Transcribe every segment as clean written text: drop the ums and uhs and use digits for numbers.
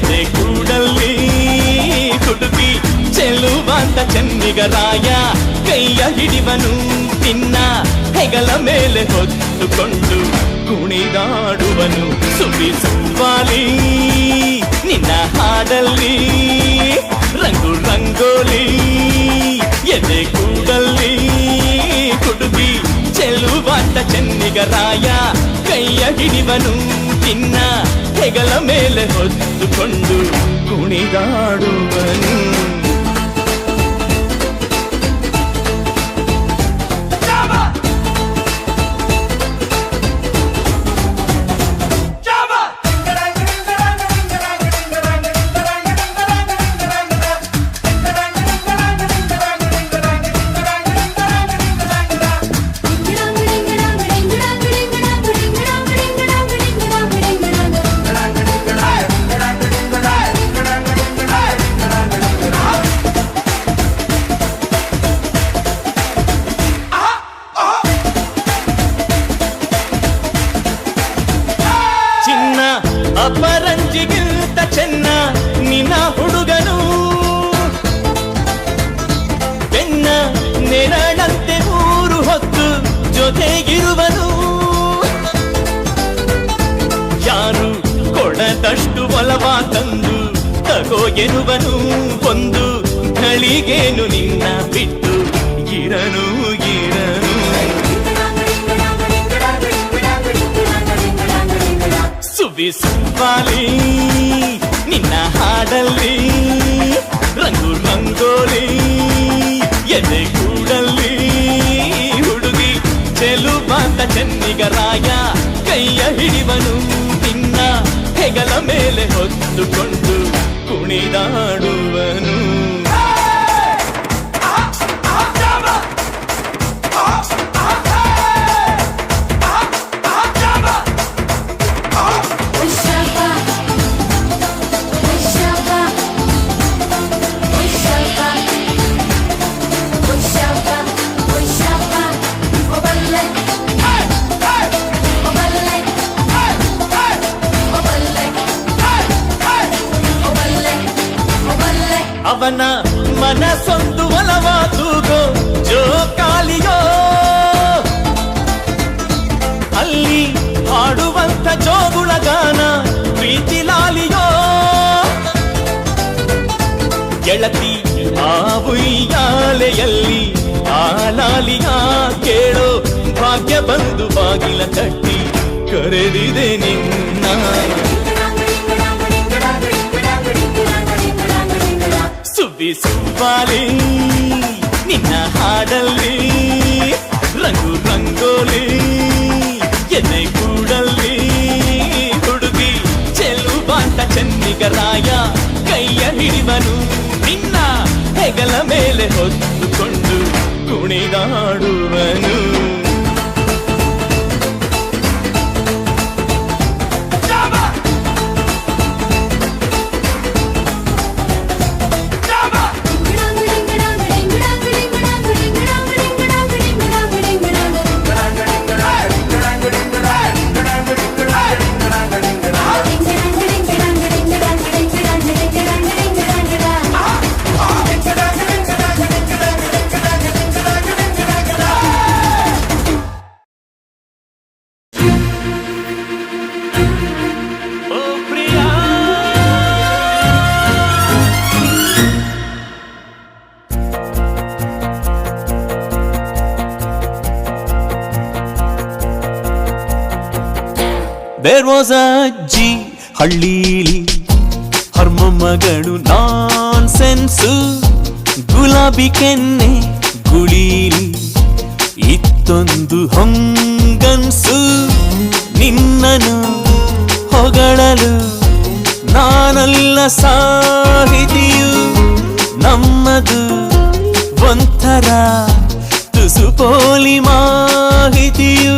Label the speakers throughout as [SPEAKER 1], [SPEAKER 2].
[SPEAKER 1] ಎದೆ ಕೂಡಲ್ಲಿ ಹುಡುಗಿ ಚೆಲುವಾಂತ ಚೆನ್ನಿಗರಾಯ ಕೈಯ ಹಿಡಿವನು ನಿನ್ನ ಹೆಗಲ ಮೇಲೆ ಹೊತ್ತುಕೊಂಡು ಕುಣಿದಾಡುವನು ಸುಬಿ ಸುವಾಲಿ ನಿನ್ನ ಹಾಡಲ್ಲಿ ರಂಗು ರಂಗೋಲಿ ಎದೆ ಕೂಡಲ್ಲಿ ಹುಡುಗಿ ಚೆಲುವಾಂತ ಚೆನ್ನಿಗರಾಯ ಕೈಯ ಹಿಡಿವನು ನಿನ್ನ ಹೆಗಲ ಮೇಲೆ ಹೊತ್ತುಕೊಂಡು ಕುಣಿದಾಡುವನು ಅಪರಂಜಿಗಿಂತ ಚೆನ್ನ ನಿನ್ನ ಹುಡುಗನು ಬೆನ್ನ ನೆರಳಂತೆ ಊರು ಹೊತ್ತು ಜೊತೆಗಿರುವನು ಯಾರು ಕೊಡದಷ್ಟು ಒಲವ ತಂದು ತಗೋ ಎನ್ನುವನು ಒಂದು ಘಳಿಗೇನು ನಿನ್ನ ಬಿಟ್ಟು ಇರನು ಇರನು ಸುಬಿ ಸುವಾಲಿ ನಿನ್ನ ಹಾಡಲ್ಲಿ ರಂಗು ರಂಗೋಲಿ ಎದೆ ಕೂಡಲ್ಲಿ ಹುಡುಗಿ ಚೆಲುವಾಂತ ಚೆನ್ನಿಗರಾಯ ಕೈಯ ಹಿಡಿವನು ನಿನ್ನ ಹೆಗಲ ಮೇಲೆ ಹೊತ್ತುಕೊಂಡು ಕುಣಿದಾಡುವನು ಅವನ ಮನಸ್ಸೊಂದು ಒಲವ ತೂಗೋ ಜೋಕಾಲಿಯೋ ಅಲ್ಲಿ ಹಾಡುವಂತ ಜೋಗುಳ ಗಾನ ಪ್ರೀತಿ ಲಾಲಿಯೋ ಗೆಳತಿ ಆ ಉಯ್ಯಾಲೆಯಲ್ಲಿ ಆ ಲಾಲಿಯ ಕೇಳೋ ಭಾಗ್ಯ ಬಂದು ಬಾಗಿಲ ತಟ್ಟಿ ಕರೆದಿದೆ ನಿನ್ನ ಸುಬಿ ಸುವಾಲಿ ನಿನ್ನ ಹಾಡಲ್ಲಿ ರಂಗು ರಂಗೋಲಿ ಎದೆ ಕೂಡಲ್ಲಿ ಹುಡುಗಿ ಚೆಲುವಾಂತ ಚೆನ್ನಿಗರಾಯ ಕೈಯ ಹಿಡಿವನು ನಿನ್ನ ಹೆಗಲ ಮೇಲೆ ಹೊತ್ತುಕೊಂಡು ಕುಣಿದಾಡುವನು There was a ಅಜ್ಜಿ ಹಳ್ಳೀಲಿ ಹರ್ಮಮ್ಮಗಳು ನಾನ್ಸೆನ್ಸು ಗುಲಾಬಿ ಕೆನ್ನೆ ಗುಳೀಲಿ ಇತ್ತೊಂದು ಹೊಂಗನ್ಸು ನಿನ್ನನು ಹೊಗಳಲು ನಾನಲ್ಲ ಸಾಹಿತಿಯು ನಮ್ಮದು ಒಂಥರ ತುಸು ಪೋಲಿ ಮಾಹಿತಿಯು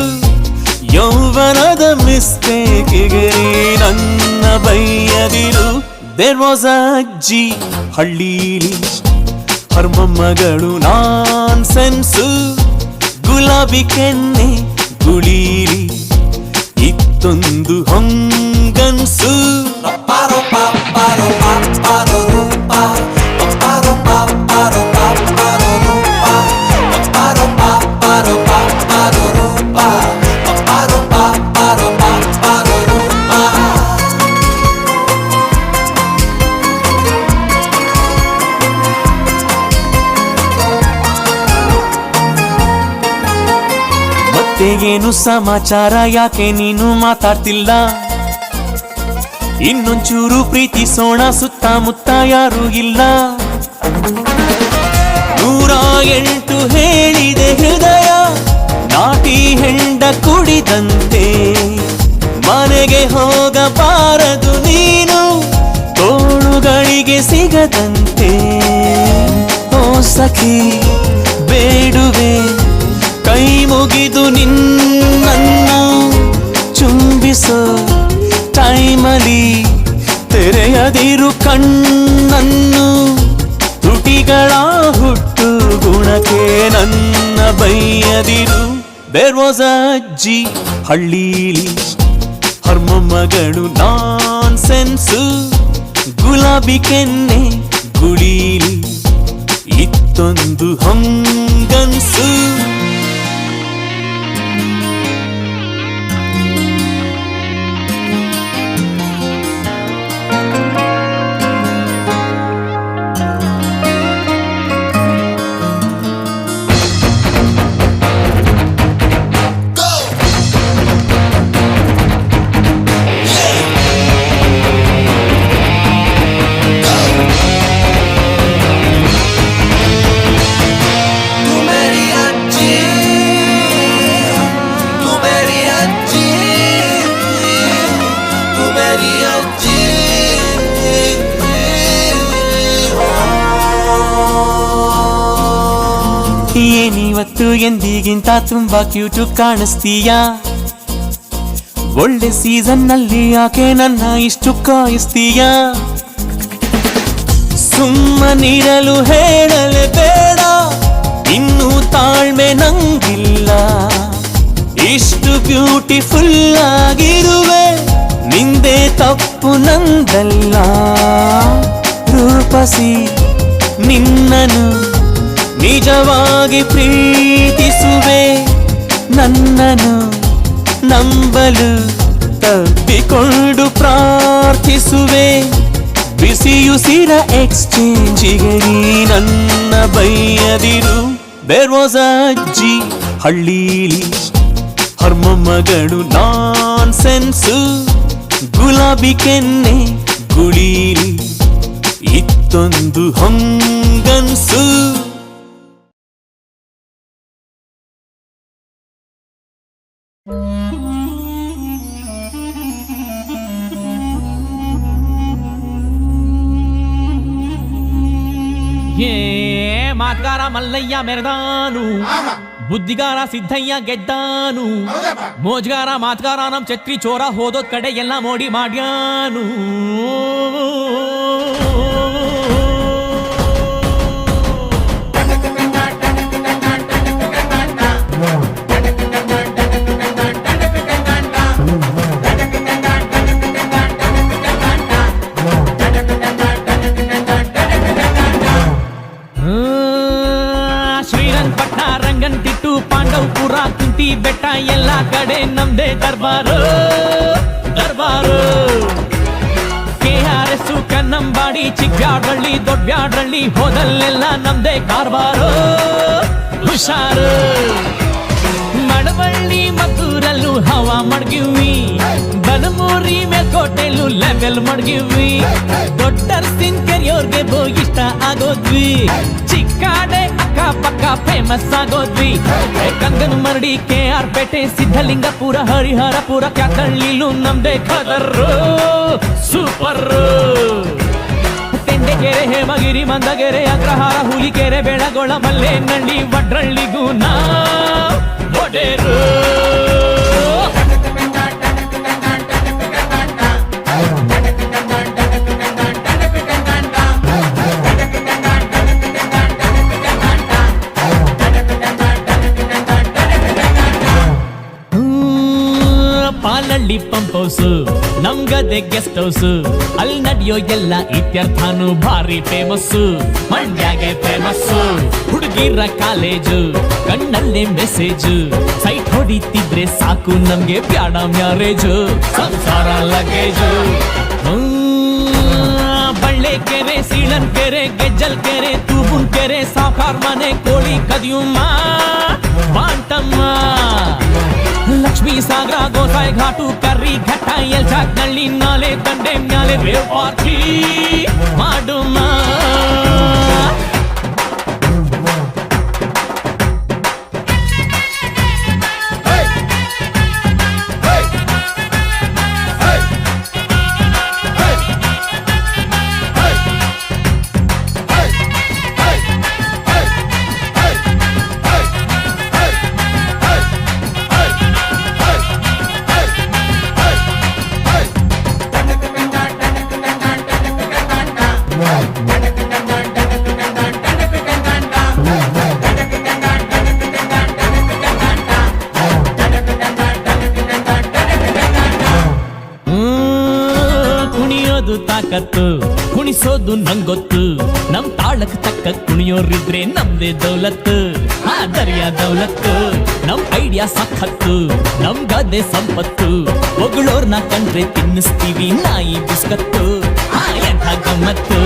[SPEAKER 1] ಯೌವನದ ಮಿಸ್ಟೇಕಿಗೆ ನನ್ನ ಬೈಯದಿರು There was a ಅಜ್ಜಿ ಹಳ್ಳೀಲಿ ಹರ್ಮಮ್ಮಗಳು ನಾನ್ಸೆನ್ಸು ಗುಲಾಬಿ ಕೆನ್ನೆ ಗುಳೀಲಿ ಇತ್ತೊಂದು ಹೊಂಗನ್ಸು ಮತ್ತೆ ಏನು ಸಮಾಚಾರ, ಯಾಕೆ ನೀನು ಮಾತಾಡ್ತಿಲ್ಲ? ಇನ್ನೊಂಚೂರು ಪ್ರೀತಿಸೋಣ, ಸುತ್ತಮುತ್ತ ಯಾರೂ ಇಲ್ಲ. 108 ಹೇಳಿದೆ ಹೃದಯ, ನಾಟಿ ಹೆಂಡ ಕುಡಿದಂತೆ. ಮನೆಗೆ ಹೋಗಬಾರದು ನೀನು, ತೋಳುಗಳಿಗೆ ಸಿಗದಂತೆ. ಓ ಸಖಿ ಬೇಡುವೆ, ಕೈ ಮುಗಿದು ನಿನ್ನನ್ನು ಚುಂಬಿಸೋ ಟೈಮಲಿ ತೆರೆಯದಿರು ಕಣ್ಣನ್ನು. ತುಟಿಗಳ ಹುಟ್ಟು ಗುಣಕ್ಕೆ ನನ್ನ ಬೈಯದಿರು. There was a ಅಜ್ಜಿ ಹಳ್ಳೀಲಿ, ಹರ್ಮಮ್ಮಗಳು ನಾನ್ಸೆನ್ಸು. ಗುಲಾಬಿ ಕೆನ್ನೆ ಗುಳೀಲಿ ಇತ್ತೊಂದು ಹಂಗನ್ಸು. ಏನಿವತ್ತು ಎಂದಿಗಿಂತ ತುಂಬಾ ಕ್ಯೂಟು ಕಾಣಿಸ್ತೀಯಾ? ಒಳ್ಳೆ ಸೀಸನ್ ನಲ್ಲಿ ಯಾಕೆ ನನ್ನ ಇಷ್ಟು ಕಾಯಿಸ್ತೀಯಾ? ಸುಮ್ಮನಿರಲು ಹೇಳಲೇ ಬೇಡ, ಇನ್ನೂ ತಾಳ್ಮೆ ನಂಗಿಲ್ಲ. ಇಷ್ಟು ಬ್ಯೂಟಿಫುಲ್ ಆಗಿರುವೆ, ನಿಂದೆ ತಪ್ಪು ನಂದಲ್ಲ. ರೂಪಸಿ ನಿನ್ನನು ನಿಜವಾಗಿ ಪ್ರೀತಿಸುವೆ, ನನ್ನನು ನಂಬಲು ತಪ್ಪಿಕೊಂಡು ಪ್ರಾರ್ಥಿಸುವೆ. ಬಿಸಿಯುಸಿರ ಎಕ್ಸ್ಚೇಂಜಿಗೆ ನೀ ನನ್ನ ಬೈಯದಿರು. There was a ಅಜ್ಜಿ ಹಳ್ಳೀಲಿ, ಹರ್ಮಮ್ಮಗಳು ನಾನ್ಸೆನ್ಸು. ಗುಲಾಬಿ ಕೆನ್ನೆ ಗುಳೀಲಿ ಇತ್ತೊಂದು ಹಂಗನ್ಸು.
[SPEAKER 2] ಮಾತ್ಗಾರ ಮಲ್ಲಯ್ಯ ಮೆರೆದಾನು, ಬುದ್ಧಿಗಾರ ಸಿದ್ದಯ್ಯ ಗೆದ್ದಾನು. ಮೋಜ್ಗಾರ ಮಾತ್ಗಾರ ನಮ್ ಛತ್ರಿ ಚೋರ ಹೋದೋದ್ ಕಡೆ ಎಲ್ಲ ಮೋಡಿ ಮಾಡ್ಯಾನು. ಪಾಂಡವಪುರ ಕುಂಟಿ ಬೆಟ್ಟ ಎಲ್ಲ ಕಡೆ ನಮ್ದೇ ದರ್ಬಾರು ದರ್ಬಾರು. KRS ಕನ್ನಂಬಾಡಿ ಚಿಕ್ಕಬ್ಯಾಡಳ್ಳಿ ದೊಡ್ಡಬ್ಯಾಡಳ್ಳಿ ಹೋದಲ್ಲೆಲ್ಲ ನಮ್ದೇ ಕಾರ್ಬಾರು. ಹುಷಾರು ಮಳವಳ್ಳಿ ಮದ್ದೂರಲ್ಲೂ ಹವಾ ಮಡ್ಗಿವಿ, ಬಲಮೂರಿ ಮೇಲ್ಕೋಟೆಲ್ಲೂ ಲೆವೆಲ್ ಮಡ್ಗಿವಿ. ದೊಡ್ಡರ್ಸಿನ್ ಕೆರೆಯೋರ್ಗೆ ಇಷ್ಟ ಆಗೋದ್ವಿ, ಚಿಕ್ಕಾಡೆ ಅಕ್ಕಪಕ್ಕ ಫೇಮಸ್ ಆಗೋದ್ವಿ. ಕಂಗನ ಮರಡಿ KR ಪೇಟೆ ಸಿದ್ಧಲಿಂಗಪುರ ಹರಿಹರಪುರ ಕ್ಯಾತಳ್ಳಿಲು ನಮ್ದೇ ಖದರ್ರು ಸೂಪರ್. ತೆಂಡೆಗೆರೆ ಹೇಮಗಿರಿ ಮಂದಗೆರೆ ಅಗ್ರಹಾರ ಹುಲಿಕೆರೆ ಬೆಳಗೊಳ ಮಲ್ಲೇನಹಳ್ಳಿ ವಡ್ರಳ್ಳಿಗೂ ನಾ ಒಡೆರು. ಪಾಲಳ್ಳಿ ಪಂಪ್ ಹೌಸ್ ನಮ್ಗದೆ ಗೆಸ್ಟ್ ಹೌಸ್, ಅಲ್ಲಿ ನಡೆಯೋ ಎಲ್ಲ ಇತ್ಯರ್ಥಾನು ಭಾರಿ ಫೇಮಸ್. ಮಂಡ್ಯಾಗೆ ಫೇಮಸ್ ಹುಡುಗಿರ ಕಾಲೇಜು, ಕಣ್ಣಲ್ಲೇ ಮೆಸೇಜ್. ಸೈಟ್ ಹೊಡಿತಿದ್ರೆ ಸಾಕು ನಮ್ಗೆ ಬ್ಯಾಡ ಮ್ಯಾರೇಜು, ಸಂಸಾರ ಲಗೇಜು. ಬಳ್ಳೆಕೆರೆ ಸೀಳನ್ ಕೆರೆ ಗೆಜ್ಜಲ್ ಕೆರೆ ತೂಬುನ್ ಕೆರೆ ಸಾಕಾರ ಮನೆ ಕೋಳಿ ಕದಿಯುಮ್ಮ ಬಾಂಟಮ್ಮ. ಲಕ್ಷ್ಮೀ ಸಾಗರ ಗೋಸಾಯಿ ಘಾಟು ಕರ್ರಿ ಘಟ್ಟ ಎಲ್ಚಾಕ್ನಳ್ಳಿ ನಾಲೆ ದಂಡೆ ಮ್ಯಾಲೆ ರೇವ್ ಪಾರ್ಟಿ ಮಾಡುಮ ತಾಕತ್ತು ಕುಣಿಸೋದು ನಂಗೊತ್ತು ನಮ್ ತಾಳಕ್ ತಕ್ಕ ಕುಣಿಯೋರಿದ್ರೆ ನಮ್ದೇ ದೌಲತ್ತು ಆ ದರ್ಯಾ ದೌಲತ್ತು ನಮ್ ಐಡಿಯಾ ಸಖತ್ತು ನಮ್ ಗದ್ದೆ ಸಂಪತ್ತು ಹೊಗಳೋರ್ನ ಕಂಡ್ರೆ ತಿನ್ನಿಸ್ತೀವಿ ನಾಯಿ ಬಿಸ್ಕತ್ತು ಆ ಎಂಥ ಗಮ್ಮತ್ತು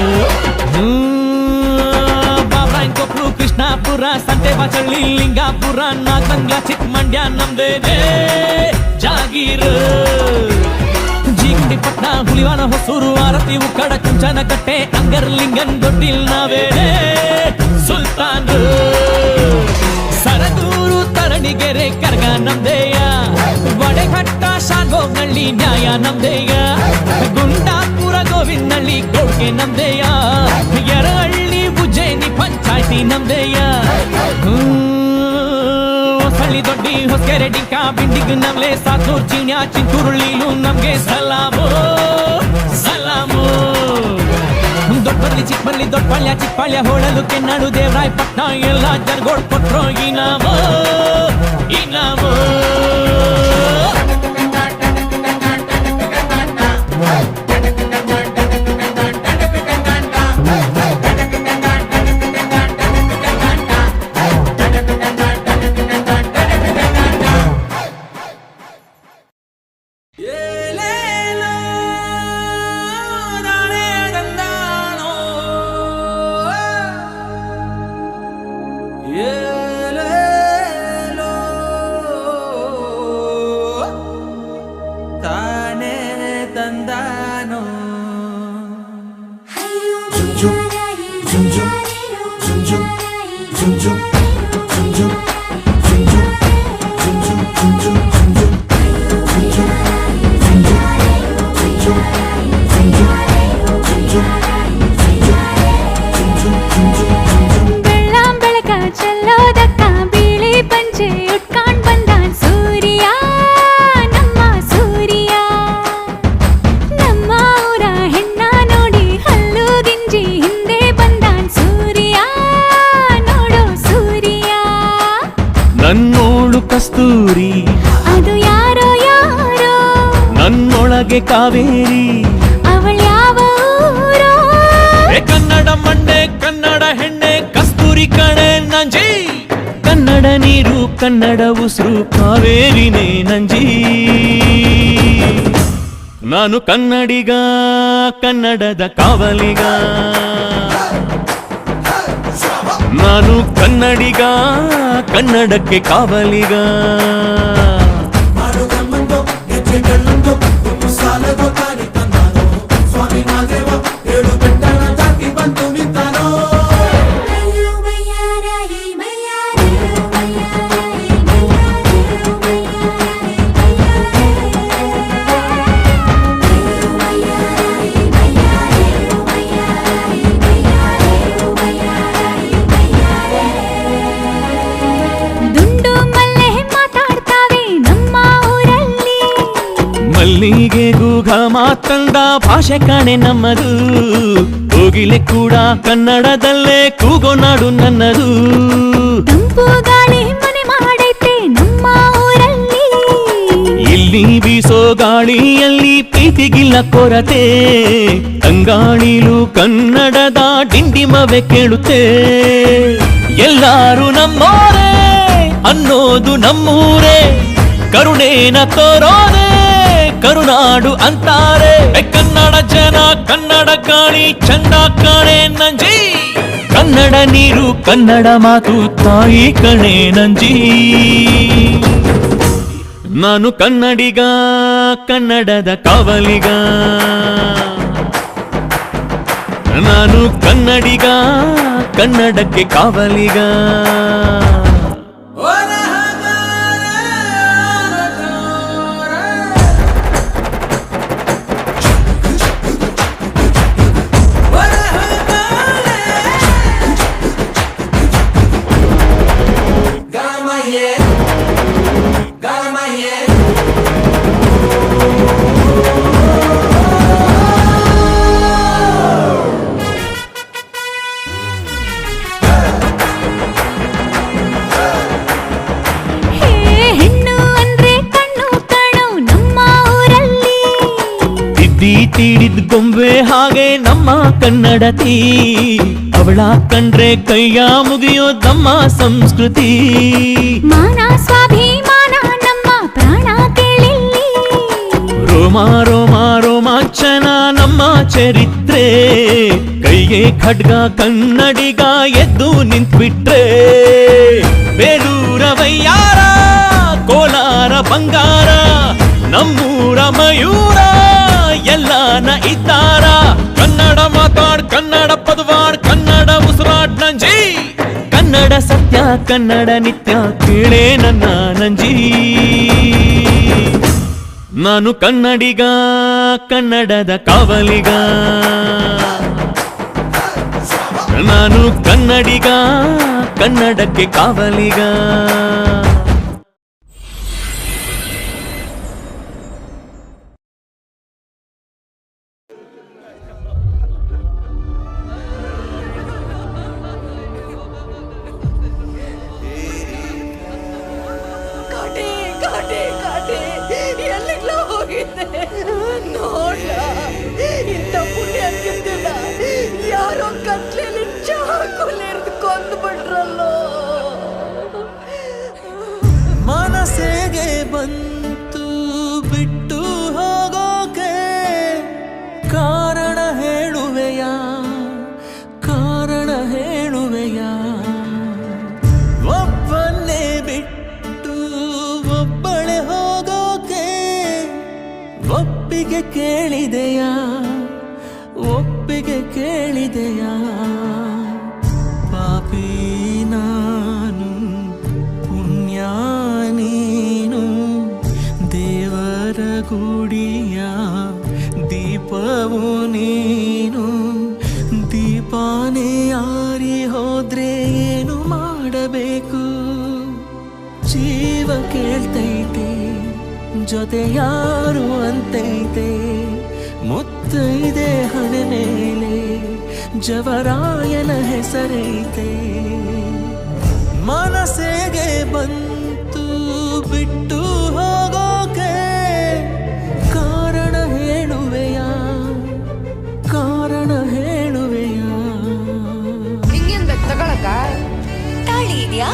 [SPEAKER 2] ಬಾಬಾಯಂಕೊಪ್ರು ಕೃಷ್ಣಾಪುರ ಸಂತೆಬಾಚಳ್ಳಿ ಲಿಂಗಾಪುರ ನಾಗಮಂಗ್ಲ ಚಿಕ್ಕಮಂಡ್ಯ ನಮ್ದೇನೆ ಜಾಗೀರು ಪಟ್ನ ಹುಲಿವಾನ ಹೊಸೂರು ಆರತಿ ಉಕ್ಕಡ ಚುಂಚನ ಕಟ್ಟೆ ಅಂಗರ್ಲಿಂಗನ್ ದೊಡ್ಡಿಲ್ ನಾವೇನೆ ಸುಲ್ತಾನ್ ಸರದೂರು ತರಣಿಗೆರೆ ಕರ್ಗ ನಮ್ದೇಯ ವಡೆಘಟ್ಟ ಶಾಗೋಗ್ನಳ್ಳಿ ನ್ಯಾಯ ನಮ್ದೇಯ ಗುಂಡಾಪುರ ಗೋವಿಂದಳ್ಳಿ ಕೋಡ್ಗೆ ನಮ್ದೇಯ ಯರಹಳ್ಳಿ ಉಜ್ಜಯಿನಿ ಪಂಚಾಯ್ತಿ ನಮ್ದೇಯ ಹೊಸಳ್ಳಿ ದೊಡ್ಡಿ ಹೊಸಕೆರೆ ಡಿಂಕ ಬಿಂಡಿಗ್ ನಮ್ಲೆ ಸಾತೂರ್ ಚಿಣ್ಯ ಚಿಂತೂರುಳ್ಳಿಲು ನಮ್ಗೆ ಸಲಾಮು ಸಲಾಮು ದೊಡ್ಡಬರ್ಲಿ ಚಿಕ್ಕಬರ್ಲಿ ದೊಡ್ಡಪಾಳ್ಯ ಚಿಕ್ಕಪಾಳ್ಯ ಹೋಳಲು ಕೆನ್ನಾಡು ದೇವರಾಯ ಪಟ್ನ ಎಲ್ಲ ಜರ್ಗೋಡ್ ಕೊಟ್ರೋ ಇನಾಮು ಇನಾಮು
[SPEAKER 1] ನನ್ನೋಳು ಕಸ್ತೂರಿ
[SPEAKER 3] ಅದು ಯಾರೋ ಯಾರೋ
[SPEAKER 1] ನನ್ನೊಳಗೆ ಕಾವೇರಿ
[SPEAKER 3] ಅವಳ್ಯಾವ ಊರೋ
[SPEAKER 1] ಕನ್ನಡ ಮಂಡೆ ಕನ್ನಡ ಹೆಣ್ಣೆ ಕಸ್ತೂರಿ ಕಣೆ ನಂಜಿ ಕನ್ನಡ ನೀರು ಕನ್ನಡ ಉಸಿರು ಕಾವೇರಿನೇ ನಂಜಿ ನಾನು ಕನ್ನಡಿಗ ಕನ್ನಡದ ಕಾವಲಿಗ ನಾನು ಕನ್ನಡಿಗ ಕನ್ನಡಕ್ಕೆ ಕಾವಲಿಗ ಮಲ್ಲಿಗೆ ಗೂಘ ಮಾತಂದ ಭಾಷೆ ಕಾಣೆ ನಮ್ಮದು ಕೋಗಿಲೆ ಕೂಡ ಕನ್ನಡದಲ್ಲೇ ಕೂಗೋ ನಾಡು ನನ್ನದು
[SPEAKER 3] ತಂಪು ಗಾಳಿ ಮನೆ ಮಾಡೈತೆ ನಮ್ಮ ಊರಲ್ಲಿ
[SPEAKER 1] ಇಲ್ಲಿ ಬೀಸೋ ಗಾಳಿಯಲ್ಲಿ ಪ್ರೀತಿಗಿಲ್ಲ ಕೊರತೆ ತಂಗಾಣಿಲು ಕನ್ನಡದ ಡಿಂಡಿಮವೆ ಕೇಳುತ್ತೆ ಎಲ್ಲಾರು ನಮ್ಮೋರೇ ಅನ್ನೋದು ನಮ್ಮೂರೇ ಕರುಣೇನ ತೋರೋರೆ ಕರುನಾಡು ಅಂತಾರೆ ಕನ್ನಡ ಜನ ಕನ್ನಡ ಗಾಳಿ ಚಂದ ಕಾಣೆ ನಂಜಿ ಕನ್ನಡ ನೀರು ಕನ್ನಡ ಮಾತು ತಾಯಿ ಕಣೆ ನಂಜಿ ನಾನು ಕನ್ನಡಿಗ, ಕನ್ನಡದ ಕಾವಲಿಗ. ನಾನು ಕನ್ನಡಿಗ, ಕನ್ನಡಕ್ಕೆ ಕಾವಲಿಗ. ತೀಡಿದ ಗೊಂಬೆ ಹಾಗೆ ನಮ್ಮ ಕನ್ನಡತಿ, ಅವಳ ಕಂಡ್ರೆ ಕೈಯ ಮುಗಿಯೋದಮ್ಮ ಸಂಸ್ಕೃತಿ.
[SPEAKER 3] ಮಾನ ಸ್ವಾಭಿಮಾನ ನಮ್ಮ ಪ್ರಾಣ ಕೇಳಿಲ್ಲಿ,
[SPEAKER 1] ರೋಮ ರೋಮ ರೋಮಾಂಚನ ನಮ್ಮ ಚರಿತ್ರೆ. ಕೈಗೆ ಖಡ್ಗ ಕನ್ನಡಿಗ ಎದ್ದು ನಿಂತ್ಬಿಟ್ರೆ, ಬೇಲೂರ ವಯ್ಯಾರ, ಕೋಲಾರ ಬಂಗಾರ, ನಮ್ಮೂರ ಮಯೂರ ಎಲ್ಲಾನ ಇದ್ದಾರ. ಕನ್ನಡ ಮಾತಾಡ್, ಕನ್ನಡ ಪದವಾಡ್, ಕನ್ನಡ ಉಸಿರಾಡ್ ನಂಜಿ. ಕನ್ನಡ ಸತ್ಯ, ಕನ್ನಡ ನಿತ್ಯ, ಕೇಳೇ ನನ್ನ ನಂಜಿ. ನಾನು ಕನ್ನಡಿಗ, ಕನ್ನಡದ ಕಾವಲಿಗ. ನಾನು ಕನ್ನಡಿಗ, ಕನ್ನಡಕ್ಕೆ ಕಾವಲಿಗ.
[SPEAKER 4] ನೋಡ ಇಂಥ ಪುಣ್ಯ ಅಂತಿದ್ದಿಲ್ಲ, ಯಾರೋ ಕತ್ಲೆಯಲ್ಲಿ ಚಾಕುಲೆರ್ದು ಕೊಂದು ಬಿಟ್ರಲ್ಲೋ.
[SPEAKER 1] ಮನಸ್ಸಿಗೆ ಬಂತು ಬಿಟ್ಟು ಹೋಗೋಕೆ, ಕಾರಣ ಹೇಳುವೆಯ, ಕಾರಣ ಹೇಳುವೆಯ. ಒಬ್ಬನ್ನೇ ಬಿಟ್ಟು ಒಬ್ಬಳೆ ಹೋಗೋಕೆ ಒಪ್ಪಿಗೆ ಕೇಳಿದೆಯಾ, ಒಪ್ಪಿಗೆ ಕೇಳಿದೆಯಾ. ಪಾಪಿ ನಾನು, ಪುಣ್ಯ ನೀನು, ದೇವರ ಗುಡಿಯ ದೀಪವು ನೀನು. ದೀಪಾನೇ ಆರಿ ಹೋದ್ರೆ ಏನು ಮಾಡಬೇಕು? ಜೀವ ಕೇಳ್ತೈತೆ, ಜೊತೆ ಯಾರು ಅಂತೈತೆ. ಮುತ್ತೈದೆ ಹಣೆ ಮೇಲೆ ಜವರಾಯನ ಹೆಸರೈತೆ. ಮನಸ್ಸಿಗೆ ಬಂತು ಬಿಟ್ಟು ಹೋಗೋಕೆ, ಕಾರಣ ಹೇಳುವೆಯ, ಕಾರಣ ಹೇಳುವೆಯ.
[SPEAKER 4] ಹಿಂಗೇನ್ ಬೇಕು ತಗೊಳಕ?
[SPEAKER 3] ತಾಳಿ ಇದೆಯಾ?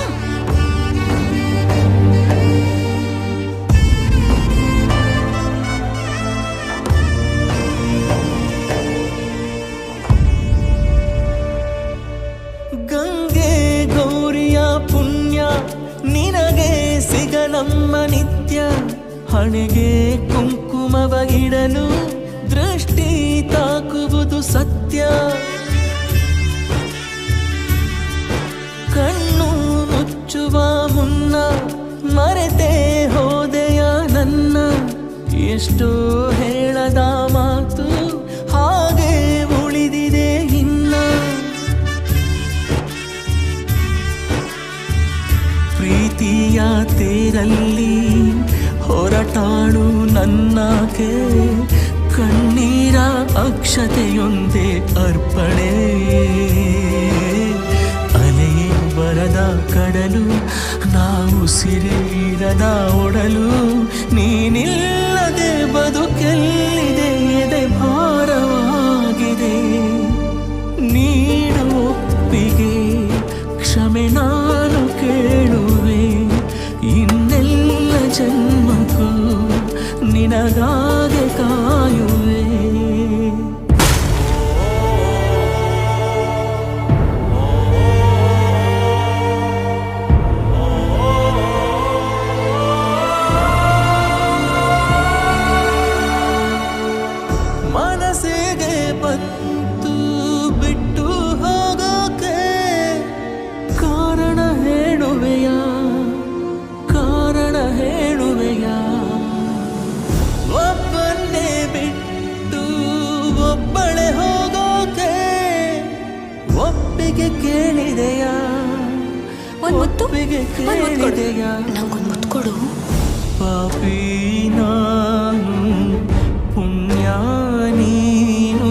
[SPEAKER 1] ಗಂಗೆ ಗೌರಿಯ ಪುಣ್ಯ ನಿನಗೆ ಸಿಗಲಮ್ಮ ನಿತ್ಯ. ಹಣೆಗೆ ಕುಂಕುಮವ ಇಡಲು ದೃಷ್ಟಿ ತಾಕುವುದು ಸತ್ಯ. ಕಣ್ಣು ಮುಚ್ಚುವ ಮುನ್ನ ಮರೆತೇ ಹೋದೆಯ ನನ್ನ. ಎಷ್ಟೋ ಹೇಳದ ಮಾತು ಹಾಗೆ ಉಳಿದಿದೆ ಇನ್ನ. ಪ್ರೀತಿಯ ತೇರಲ್ಲಿ ಹೊರಟಾಳು ನನ್ನಾಕೆ. ಕಣ್ಣೀರ ಅಕ್ಷತೆಯೊಂದೇ ಅರ್ಪಣೆ. ಅಲೆಯೇ ಬರದ ಕಡಲು, ನಾವು ಸಿರಿರದ ಒಡಲು. ನೀನಿಲ್ಲದೆ ಬದುಕೆಲ್ಲಿದೆ, ಎದೆ ಭಾರವಾಗಿದೆ. ನೀಡು ಒಪ್ಪಿಗೆ, ಕ್ಷಮೆ ನಾನು ಕೇಳುವೆ. ಇನ್ನೆಲ್ಲ ಜನ್ಮಕ್ಕೂ ನಿನಗಾಗೆ ಕಾಯುವೆ.
[SPEAKER 3] ಒಂದ್ ಮುತ್ತು
[SPEAKER 1] ಒಪ್ಪಿಗೆ
[SPEAKER 3] ಒಂದ್ ಮುತ್ತು ಕೊಡು
[SPEAKER 1] ಕೇಳಿದೆಯಾ?
[SPEAKER 3] ನಂಗೊಂದ್ ಮುತ್ತು ಕೊಡು
[SPEAKER 1] ಪಾಪಿ ನಾನು ಪುಣ್ಯ ನೀನು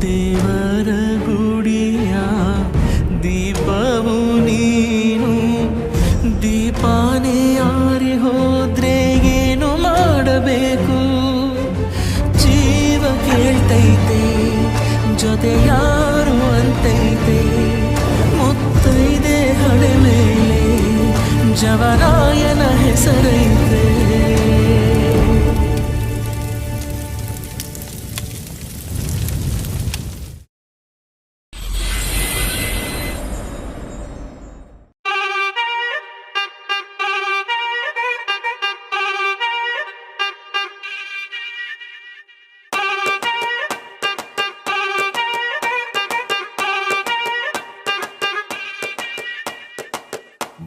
[SPEAKER 1] ದೇವರ ಗುಡಿಯ ದೀಪವು ನೀನು ದೀಪಾನೇ ಆರಿ ಹೋದ್ರೆ ಏನು ಮಾಡಬೇಕು ಜೀವ ಕೇಳ್ತೈತೆ ಜೊತೆ ಯಾರು ಅಂತೈತೆ ಮುತ್ತೈದೆ ಹಣೆ ಮೇಲೆ ಜವರಾಯನ ಹೆಸರೈತೆ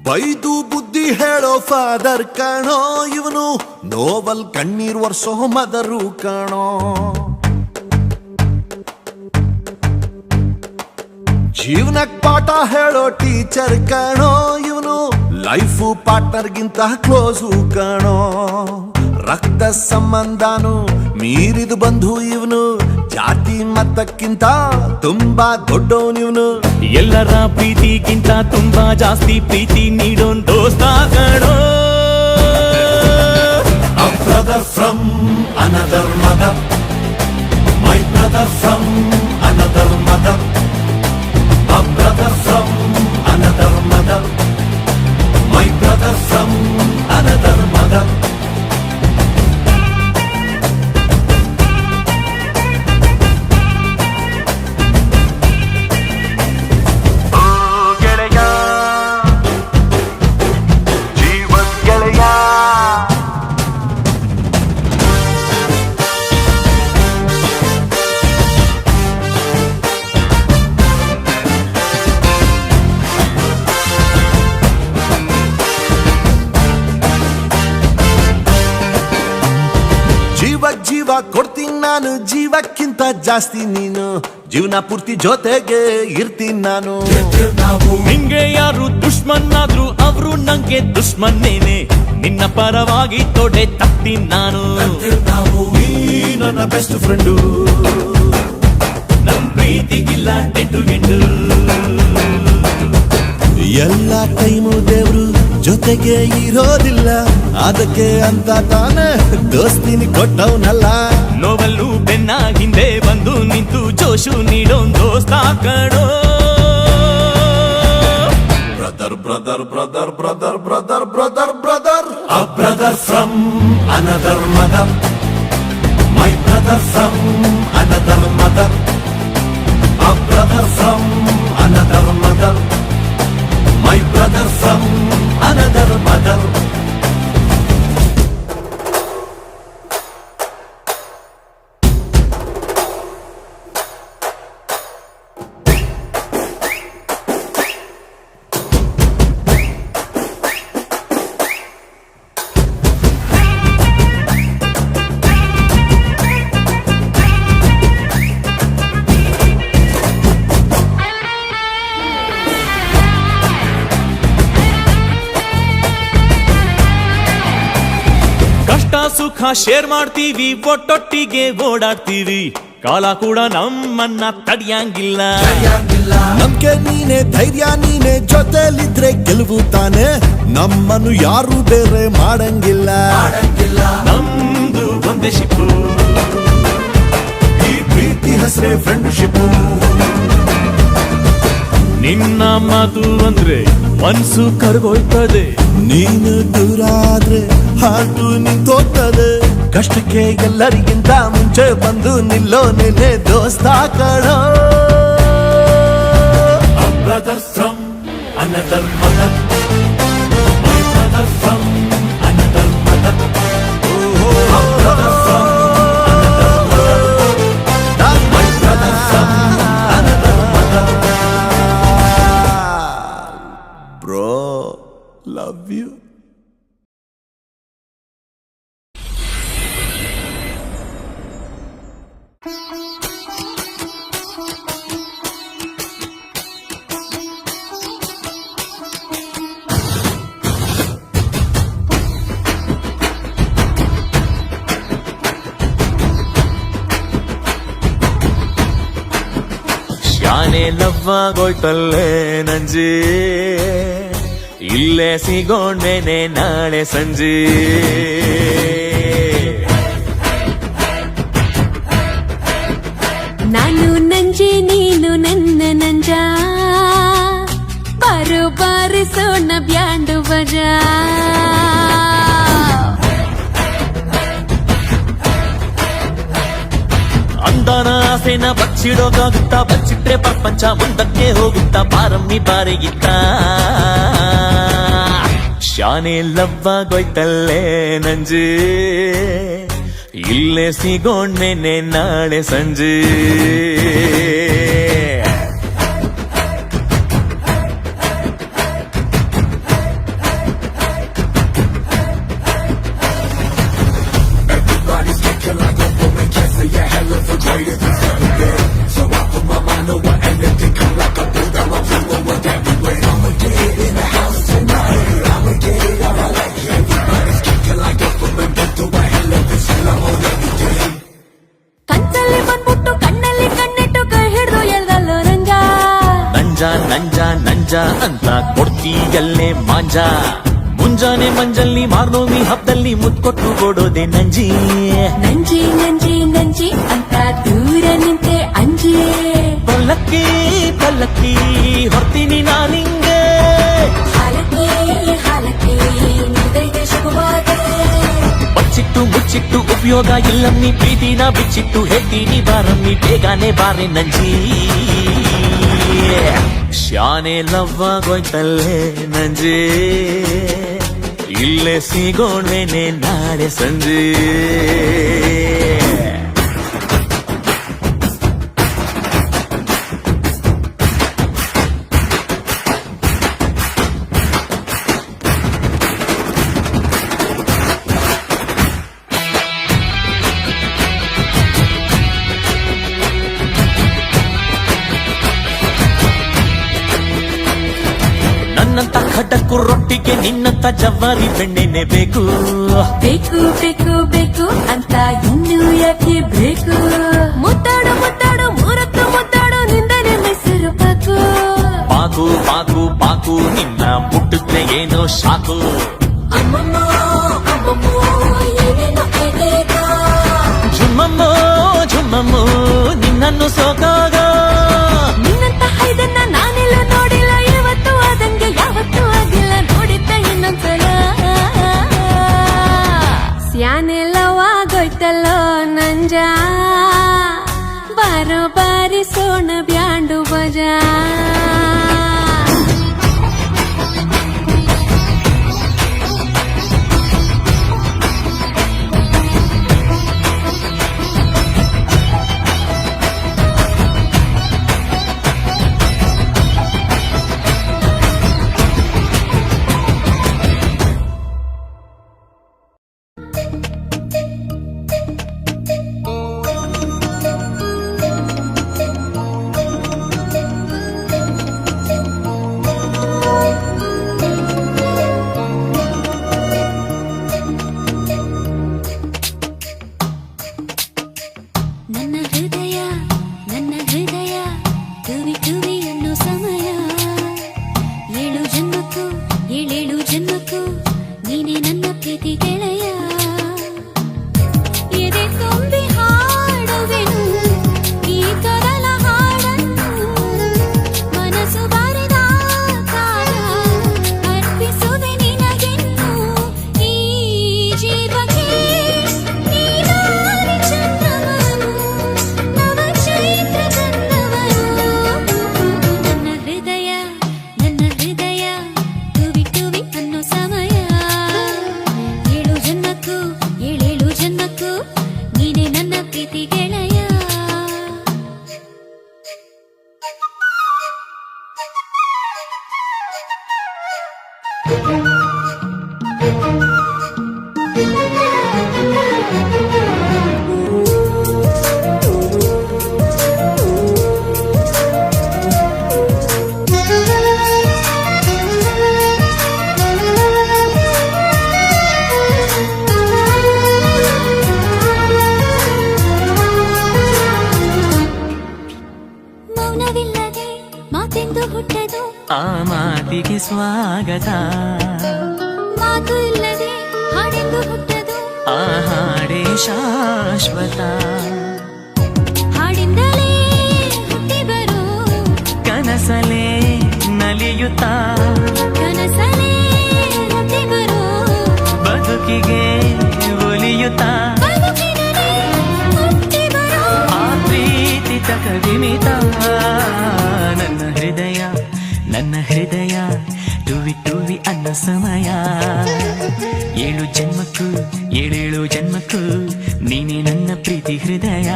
[SPEAKER 5] ಬೈದು ಬುದ್ಧಿ ಹೇಳೋ ಫಾದರ್ ಕಾಣೋ ಇವನು ನೋವಲ್ ಕಣ್ಣೀರ್ ವರ್ಷೋ ಮದರು ಕಾಣೋ ಜೀವನಕ್ ಪಾಠ ಹೇಳೋ ಟೀಚರ್ ಕಾಣೋ ಇವನು ಲೈಫು ಪಾರ್ಟ್ನರ್ಗಿಂತ ಕ್ಲೋಸು ಕಾಣೋ ರಕ್ತ ಸಂಬಂಧನು ಮೀರಿದು ಬಂಧು ಇವನು ಜಾತಿ ಮತಕ್ಕಿಂತ ತುಂಬಾ ದೊಡ್ಡವನಿವನು
[SPEAKER 1] ಎಲ್ಲರ ಪ್ರೀತಿಗಿಂತ ತುಂಬಾ ಜಾಸ್ತಿ ಪ್ರೀತಿ ನೀಡೋನ್ ದೋಸ್ತ ಕಣೋ
[SPEAKER 5] A brother from another mother, my brother from another mother, a brother from another mother, my brother from another mother. ಜೀವ ಕೊಡ್ತೀನಿ ನಾನು ಜೀವಕ್ಕಿಂತ ಜಾಸ್ತಿ ನೀನು ಜೀವನ ಪೂರ್ತಿ ಜೊತೆಗೆ ಇರ್ತೀನಿ ನಾನು
[SPEAKER 1] ನಿಂಗೆ ಯಾರು ದುಶ್ಮನ್ನಾದ್ರು ಅವರು ನಂಗೆ ದುಶ್ಮನ್ನೇನೆ ನಿನ್ನ ಪರವಾಗಿ ತೊಡೆ ತಟ್ತೀನಿ ನಾನು
[SPEAKER 5] ನೀ ನನ್ನ ಬೆಸ್ಟ್ ಫ್ರೆಂಡು
[SPEAKER 1] ನಮ್ ಪ್ರೀತಿಗಿಲ್ಲ ಟೆಂಟು ಗೆಂಡು
[SPEAKER 5] ಎಲ್ಲ ಟೈಮು ದೇವ್ರು ಜೊತೆಗೆ ಇರೋದಿಲ್ಲ ಅದಕ್ಕೆ ಅಂತ ತಾನೇ ದೋಸ್ತಿನಿ ಕೊಟ್ಟವನಲ್ಲ
[SPEAKER 1] ನೋವಲ್ಲೂ ಬೆನ್ನ ಹಿಂದೆ ಬಂದು ನಿಂತು ಜೋಶು ನೀಡೋನ್ ದೋಸ್ತ ಕಣೋ
[SPEAKER 5] brother brother brother brother brother brother brother a brother from another mother my brother from another mother a brother from another mother my brother from another mother
[SPEAKER 1] ಸುಖ ಶೇರ್ ಮಾಡ್ತೀವಿ ಒಟ್ಟೊಟ್ಟಿಗೆ ಓಡಾಡ್ತೀವಿ ಕಾಲ ಕೂಡ ನಮ್ಮನ್ನ ತಡಿಯಂಗಿಲ್ಲ
[SPEAKER 5] ನಮ್ಗೆ ನೀನೆ ಧೈರ್ಯ ನೀನೆ ಜೊತೆಲಿದ್ರೆ ಗೆಲುವು ತಾನೆ ನಮ್ಮನ್ನು ಯಾರು ಬೇರೆ ಮಾಡಂಗಿಲ್ಲ
[SPEAKER 1] ನಮ್ದು ಒಂದೇ ಶಿಪ್ಪು
[SPEAKER 5] ಈ ಪ್ರೀತಿ ಹೆಸರೇ ಫ್ರೆಂಡ್ಶಿಪ್
[SPEAKER 1] ನಿನ್ನ ಮಾತು ಅಂದ್ರೆ ಮನ್ಸು ಕರ್ಗೋಯ್ತದೆ
[SPEAKER 5] ನೀನು ದೂರ ಆದ್ರೆ ಹಾಟು ನಿಂತೋಗ್ತದೆ ಕಷ್ಟಕ್ಕೆ ಎಲ್ಲರಿಗಿಂತ ಮುಂಚೆ ಬಂದು ನಿಲ್ಲೋ ನಿನ್ನೆ ದೋಸ್ತ ಕಣೋ brother from another mother my brother from another mother brother from my brother from another mother. Bro, love you.
[SPEAKER 1] ಶಾನೆ ಲವ್ವಾಗೋಯ್ತಲ್ಲೇ ನಂಜಿ ಇಲ್ಲೇ ಸಿಗೋಣ್ಮೇನೆ ನಾಳೆ ಸಂಜೆ
[SPEAKER 3] ನಾನು ನಂಜಿ ನೀನು ನನ್ನ ನಂಜ ಬಾರು ಬಾರಿಸೋಣ ಬ್ಯಾಂಡು ಬಜಾ
[SPEAKER 1] ಅಂದನ ಆಸೆನ ಬಚ್ಚಿಡೋಕಾಗುತ್ತಾ ಬಚ್ಚಿಟ್ರೆ ಪ್ರಪಂಚ ಮುಂದಕ್ಕೆ ಹೋಗುತ್ತಾ ಬಾರಮ್ಮಿ ಬಾರಿಗಿತ್ತ ಶಾನೆ ಲವ್ವಾಗೋಯ್ತಲ್ಲೇ ನಂಜಿ ಇಲ್ಲೇ ಸಿಗೋಣ್ಮೇನೆ ನಾಳೆ ಸಂಜೆ
[SPEAKER 3] ಕನ್ಸಲ್ಲಿ ಬಂದ್ಬಿಟ್ಟು ಕಣ್ಣಲ್ಲಿ ಕಣ್ಣಿಟ್ಟು ಕೈ ಹಿಡ್ದು ಎಲ್ದಲ್ಲೋ ರಂಗ
[SPEAKER 1] ನಂಜ ನಂಜ ನಂಜ ಅಂತ ಕೊಡ್ತೀಯಲ್ಲೇ ಮಾಂಜ ಮುಂಜಾನೆ ಮಂಜಲ್ಲಿ ಮಾರ್ನೋಮಿ ಹಬ್ಬದಲ್ಲಿ ಮುತ್ಕೊಟ್ಟು ಕೊಡೋದೆ ನಂಜಿ
[SPEAKER 3] ನಂಜಿ ನಂಜಿ ನಂಜಿ ಅಂತ ದೂರ ನಿಂತೆ ಅಂಜಿ
[SPEAKER 1] ಪಲ್ಲಕ್ಕಿ ಪಲ್ಲಕ್ಕಿ ಹೊರ್ತೀನಿ ನಾನಿಂಗೆ
[SPEAKER 3] ಹಾಲಕ್ಕೆ ಹಾಲಕ್ಕೆ ನಿಂತೈತೆ ಶುಭವಾದ
[SPEAKER 1] ಬಚ್ಚಿಟ್ಟು ಮುಚ್ಚಿಟ್ಟು ಉಪಯೋಗ ಇಲ್ಲಮ್ಮಿ ಪ್ರೀತಿನ ಬಿಚ್ಚಿಟ್ಟು ಹೇಳ್ತೀನಿ ಬಾರಮ್ಮಿ ಬೇಗನೆ ಬಾರೆ ನಂಜಿ ಶಾನೆ ಲವ್ವಾಗೋಯ್ತಲ್ಲೇ ನಂಜಿ ಇಲ್ಲೇ ಸಿಗೋಣ್ಮೇನೆ ನಾಳೆ ಸಂಜೆ ನನ್ನಂತ ಖಡಕ್ಕು ರೊಟ್ಟಿಗೆ ನಿನ್ನಂತ ಜವಾರಿ ಬೆಣ್ಣೆನೆ ಬೇಕು
[SPEAKER 3] ಬೇಕು ಬೇಕು ಬೇಕು ಅಂತ ಇನ್ನು ಯಾಕೆ ಬೇಕು ಮುದ್ದಾಡು ಮುದ್ದಾಡು ಮೂರತ್ತು ಮುದ್ದಾಡು ನಿಂದನೆ ಮೈಸೂರು ಪಾಕು
[SPEAKER 1] ಪಾಕು ಪಾಕು ಪಾಕು ನಿನ್ನ ಮುಟ್ಟಿದ್ರೆ ಏನೋ ಶಾಕು
[SPEAKER 3] ಅಮ್ಮಮ್ಮ ಅಮ್ಮಮ್ಮ ಏನೇನೋ ಎದೆಗ
[SPEAKER 1] ಝುಮ್ಮಮ್ಮೋ ಝುಮ್ಮಮ್ಮೋ ನಿನ್ನನ್ನು ಸೋಕಾಗ
[SPEAKER 3] ನಿನ್ನಂತ ಹೈದನ್ನ ನಾನೆಲ್ಲ ನೋಡಿಲ್ಲ ಇವತ್ತು ಆದಂಗೆ ಯಾವತ್ತೂ ಆಗಿಲ್ಲ ನೋಡಿದ್ದ ಇನ್ನೊಂದ್ಸಲ ಸ್ಯಾನೆಲ್ಲವಾಗೋಯ್ತಲ್ಲೋ ನಂಜ ಬಾರೋ ಬಾರಿಸೋಣ ಬ್ಯಾಂಡು ಬಜಾ ನನ್ನ ಹೃದಯ ತುವಿ ತುವಿ ಅನ್ನೋ ಸಮಯ ಏಳೇಳು ಜನ್ಮಕ್ಕೂ ನೀನೇ ನನ್ನ ಪ್ರೀತಿ ಗೆಳೆಯ ಎದೆ ತುಂಬಿ ಹಾಡುವೆನು ಈ ತೊದಲ ಹಾಡನ್ನು ಮನಸ್ಸು ಬಾರಿದ ಕಾಲ ಅರ್ಪಿಸುವೆ ನಿನಗೆನ್ನು ಈ ಜೀವಕ್ಕೆ ನೀನಾಗಿ ಚಂದವನು ನವ ಚೈತ್ರ ಚಂದವನು ನನ್ನ ಹೃದಯ ತುವಿ ತುವಿ ಅನ್ನೋ ಸಮಯ ಏಳೇಳು ಜನ್ಮಕ್ಕೂ ನೀನೇ ನನ್ನ ಪ್ರೀತಿ ಗೆಳೆಯ ಮೌನ ಮೌನವಿಲ್ಲದೆ ಮಾತೆಂದು ಹುಟ್ಟದು,
[SPEAKER 1] ಆ ಮಾತಿಗೆ ಸ್ವಾಗತ.
[SPEAKER 3] ಮಾತು ಇಲ್ಲದೆ ಹಾಡೆಂದು ಹುಟ್ಟದು,
[SPEAKER 1] ಆ ಹಾಡೇ ಶಾಶ್ವತ.
[SPEAKER 3] ಹಾಡಿಂದಲೇ ಹುಟ್ಟಿ ಬರೋ
[SPEAKER 1] ಕನಸಲೇ ನಲಿಯುತ್ತ,
[SPEAKER 3] ಕನಸಲೇ ಹುಟ್ಟಿ ಬರೋ
[SPEAKER 1] ಬದುಕಿಗೆ ಒಲಿಯುತ್ತ.
[SPEAKER 3] ಬದುಕಿನಲ್ಲಿ ಹುಟ್ಟಿ ಬರೋ
[SPEAKER 1] ಆ ಪ್ರೀತಿ ತಕವಿಮಿತ. ನನ್ನ ಹೃದಯ ಟುವಿ ಟುವಿ ಅನ್ನೋ ಸಮಯ. 7 ಜನ್ಮಕ್ಕೂ 7 ಜನ್ಮಕ್ಕೂ ನೀನೇ ನನ್ನ ಪ್ರೀತಿ ಹೃದಯ.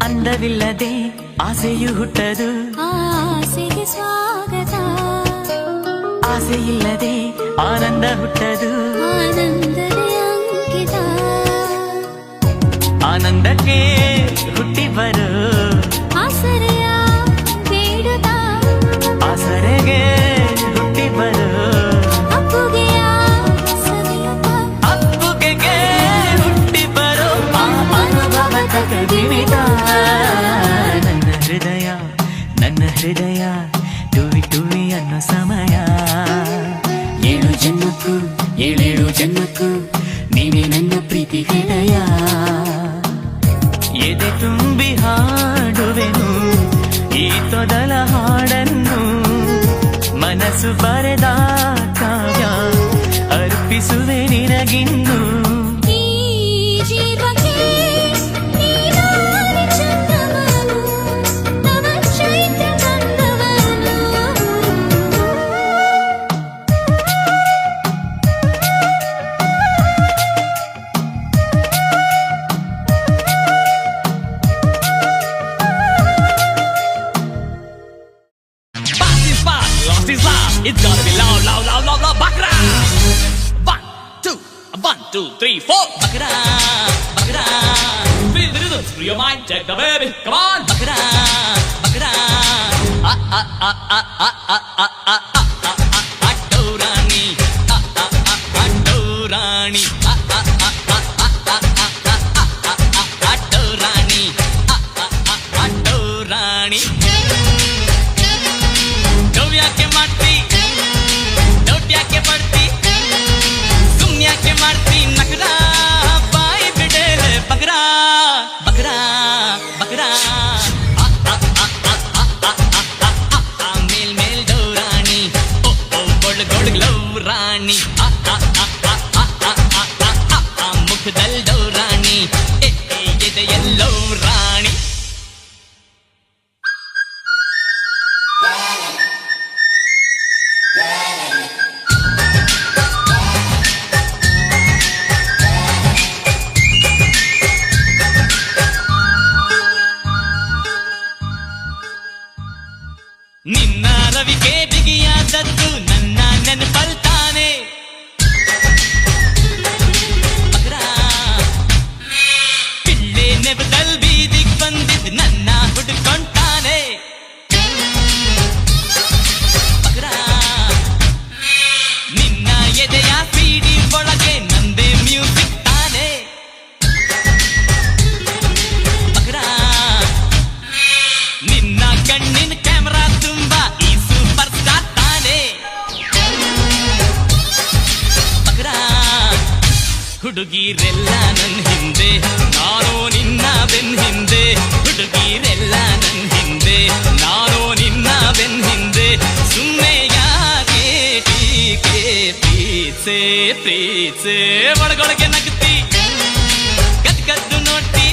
[SPEAKER 1] ಅಂದವಿಲ್ಲದೆ ಆಸೆಯು ಹುಟ್ಟದು,
[SPEAKER 3] ಆಸೆಗೆ ಸ್ವಾಗತ.
[SPEAKER 1] ಆಸೆ ಇಲ್ಲದೆ ಆನಂದ ಹುಟ್ಟದು,
[SPEAKER 3] ಆನಂದವೇ ಅಂಕಿತ.
[SPEAKER 1] ಆನಂದಕ್ಕೆ ಹುಟ್ಟಿ ಬರು
[SPEAKER 3] ಆಸರೆಯ ಬೇಡುತ್ತ,
[SPEAKER 1] ಆಸರೆಗೆ ಹುಟ್ಟಿ ಬರು
[SPEAKER 3] ಅಪ್ಪುಗೆಯ ಸವಿಯುತ್ತ.
[SPEAKER 1] ಅಪ್ಪುಗೆಗೆ ಹುಟ್ಟಿ ಬರು ಆ ಅನುಭವ ತಕವಿಮಿತ. ನನ್ನ ಹೃದಯ ಟುವಿ ಟುವಿ ಅನ್ನೋ ಸಮಯ. 7 ಜನ್ಮಕ್ಕೂ 7 ಜನ್ಮಕ್ಕೂ ನೀನೇ ನನ್ನ ಪ್ರೀತಿ ಹೃದಯ. ಎದೆ ತುಂಬಿ ಹಾಡುವೆನು ಈ ತೊದಲ ಹಾಡನ್ನು, ಮನಸ್ಸು ಬರೆದ ಕಾವ್ಯ ಅರ್ಪಿಸುವೆ ನಿನಗಿನ್ನು.
[SPEAKER 3] ಈ ಜೀವಕ್ಕೆ ನೀನಾದೆ ಚಂದವನು, ನವ ಚೈತ್ಯ ಬಂದವನು.
[SPEAKER 2] Fast is fast, lost is lost. It's gonna be loud, loud, loud, loud, loud. Bakra. 1, 2, 3, 4. Bakra, bakra. Feel the rhythm through your mind. Check the baby. Come on. Bakra, bakra. Ah ah ah ah ah ah ah ah ah. Adorani. Ah ah ah adorani. Ah ah ah ah ah ah ah ah ah. Adorani. Ah ah ah adorani. ಯಾಕೆ ಮಾಡ್ತಿ doubt ಯಾಕೆ ಪಡ್ತಿ ಸುಮ್ಯಾಕೆ ಮಾಡ್ತಿ ನಗರ ಬಾಯಿ ಬಿಡೇಲೆ ಬಗ್ರಾ ಬಗ್ರಾ ಬಗ್ರಾ ಮೇಲ್ ಮೇಲ್ ಡೌರಾಣಿ ಓ ಓ ಗೊಳ್ ಗೊಳ್ love ರಾಣಿ ಮುಖದಲ್ ಡೌರಾಣಿ ಎದೆಯಲ್ಲೋ ರಾಣಿ. ನಿನ್ನ ರವಿಗೆ ಬಿಗಿಯಾದದ್ದು ನನ್ನ ನೆನಪಲ್ತಾನೆ. ಪಿಳ್ಳೆ ನೆಬದಲ್ ಬೀದಿಗ್ ಬಂದಿದ್ ನನ್ನ ಹುಡುಕೊಂತಾನೆ. ನಿನ್ನ ಎದೆಯ ಸಿಡಿ ಒಳಗೆ ನಂದೇ ಮ್ಯೂಸಿಕ್ ತಾನೆ. ನಿನ್ನ ಕಣ್ಣಿನ ಕ್ಯಾಮರಾ ತುಂಬಾ ಈ ಸೂಪರ್ ಸ್ಟಾರ್ ತಾನೆ. ಹುಡುಗಿರೆಲ್ಲ ನನ್ ಹಿಂದೆ, ನಾನು ನಿನ್ನ ಬೆನ್ ಹಿಂದೆ. ಹುಡುಗಿರೆಲ್ಲ ನನ್ ಹಿಂದೆ, ನಾನು ನಿನ್ನ ಬೆನ್ ಹಿಂದೆ. ಸುಮ್ಮನೆ ಯಾಕೆ ಟೀಕೆ ಪ್ರೀತ್ಸೆ ಪ್ರೀತ್ಸೆ ಒಳಗೊಳಗೆ ನಗ್ತಿ ಗದ್ದು ನೋಡ್ತಿ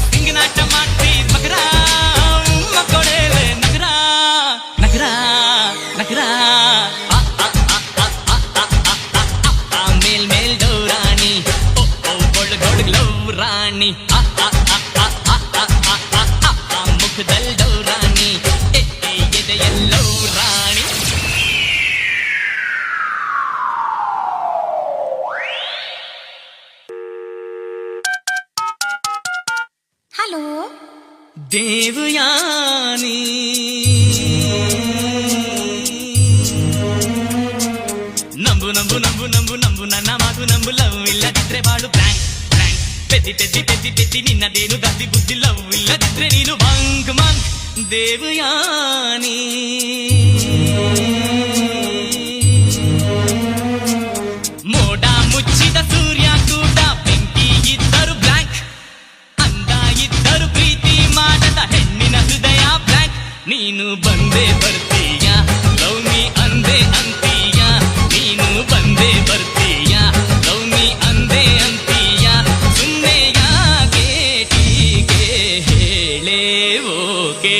[SPEAKER 2] ಸಿಂಗನಾಟ ಮಾಡ್ತಿ ಬಗ್ರಾ ಮಕ್ಕಳೇಲೆ ನಗರ ದೇವಯಾನಿ ನಂಬು ನಂಬು ನಂಬು ನಂಬು ನಂಬು ನನ್ನ ಮಾತು ನಂಬು ಲವ್ ಇಲ್ಲದಿದ್ರೆ ಬಾಳು ಬ್ಲ್ಯಾಂಕ್ ಬ್ಲ್ಯಾಂಕ್ ಪೆದ್ದಿ ಪೆದ್ದಿ ಪೆದ್ದಿ ಪೆದ್ದಿ ನಿನ್ನದೇನು ದದ್ದಿ ಬುದ್ಧಿ ಲವ್ ಇಲ್ಲದಿದ್ರೆ ನೀನು ಮಂಕ್ ಮಂಕ್ ದೇವಯಾನಿ ಮೋಡ ಮುಚ್ಚಿದ ಸೂರ್ಯ ಕೂಡ ಬೆಂಕಿ ಇದ್ದರು ಬ್ಲ್ಯಾಂಕ್ ಅಂದ ಇದ್ದರು ಪ್ರೀತಿ ಮಾಡದ ಹೆಣ್ಣಿನ ಹೃದಯ ಬ್ಲ್ಯಾಂಕ್ ನೀನು ಬಂದೇ ಬರ್ತೀಯ ಲವ್ ಮೀ ಅಂದೆ ಅಂತೀಯ ನೀನು ಬಂದೇ ಬರ್ತೀಯ ಲವ್ ಮೀ ಅಂದೆ ಅಂತೀಯ ಸುಮ್ಮನೆ ಯಾಕೆ ಟೀಕೆ ಹೇಳೇ ಓಕೆ